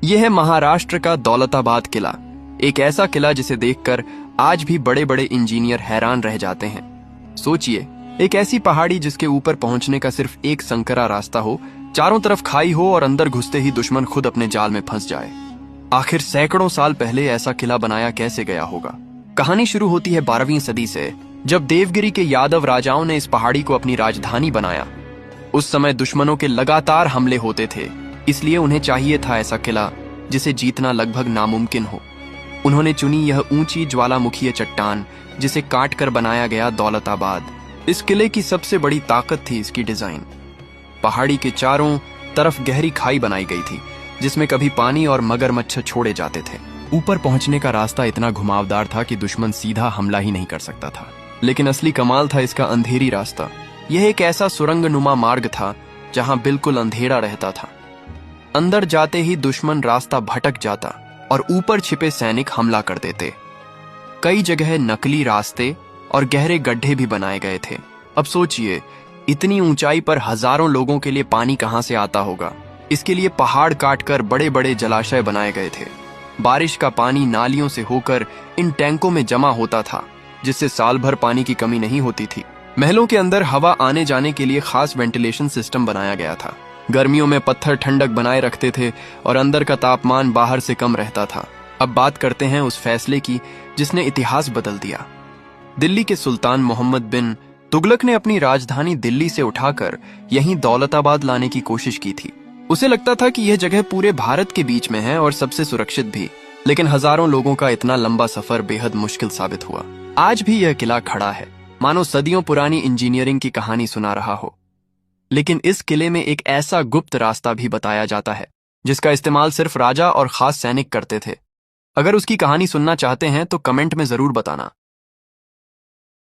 यह है महाराष्ट्र का दौलताबाद किला। एक ऐसा किला जिसे देखकर आज भी बड़े बड़े इंजीनियर हैरान रह जाते हैं। सोचिए, एक ऐसी पहाड़ी जिसके ऊपर पहुंचने का सिर्फ एक संकरा रास्ता हो, चारों तरफ खाई हो और अंदर घुसते ही दुश्मन खुद अपने जाल में फंस जाए। आखिर सैकड़ों साल पहले ऐसा किला बनाया कैसे गया होगा? कहानी शुरू होती है 12वीं सदी से, जब देवगिरी के यादव राजाओं ने इस पहाड़ी को अपनी राजधानी बनाया। उस समय दुश्मनों के लगातार हमले होते थे, इसलिए उन्हें चाहिए था ऐसा किला जिसे जीतना लगभग नामुमकिन हो। उन्होंने चुनी यह ऊंची ज्वालामुखीय चट्टान, जिसे काट कर बनाया गया दौलताबाद। इस किले की सबसे बड़ी ताकत थी इसकी डिजाइन। पहाड़ी के चारों तरफ गहरी खाई बनाई गई थी, जिसमें कभी पानी और मगरमच्छ छोड़े जाते थे। ऊपर पहुंचने का रास्ता इतना घुमावदार था कि दुश्मन सीधा हमला ही नहीं कर सकता था। लेकिन असली कमाल था इसका अंधेरी रास्ता। यह एक ऐसा सुरंगनुमा मार्ग था जहां बिल्कुल अंधेरा रहता था। अंदर जाते ही दुश्मन रास्ता भटक जाता और ऊपर छिपे सैनिक हमला कर देते। कई जगह नकली रास्ते और गहरे गड्ढे भी बनाए गए थे। अब सोचिए, इतनी ऊंचाई पर हजारों लोगों के लिए पानी कहां से आता होगा? इसके लिए पहाड़ काटकर बड़े बड़े जलाशय बनाए गए थे। बारिश का पानी नालियों से होकर इन टैंकों में जमा होता था, जिससे साल भर पानी की कमी नहीं होती थी। महलों के अंदर हवा आने जाने के लिए खास वेंटिलेशन सिस्टम बनाया गया था। गर्मियों में पत्थर ठंडक बनाए रखते थे और अंदर का तापमान बाहर से कम रहता था। अब बात करते हैं उस फैसले की जिसने इतिहास बदल दिया। दिल्ली के सुल्तान मोहम्मद बिन तुगलक ने अपनी राजधानी दिल्ली से उठाकर यहीं दौलताबाद लाने की कोशिश की थी। उसे लगता था कि यह जगह पूरे भारत के बीच में है और सबसे सुरक्षित भी। लेकिन हजारों लोगों का इतना लंबा सफर बेहद मुश्किल साबित हुआ। आज भी यह किला खड़ा है, मानो सदियों पुरानी इंजीनियरिंग की कहानी सुना रहा हो। लेकिन इस किले में एक ऐसा गुप्त रास्ता भी बताया जाता है, जिसका इस्तेमाल सिर्फ राजा और खास सैनिक करते थे। अगर उसकी कहानी सुनना चाहते हैं तो कमेंट में जरूर बताना।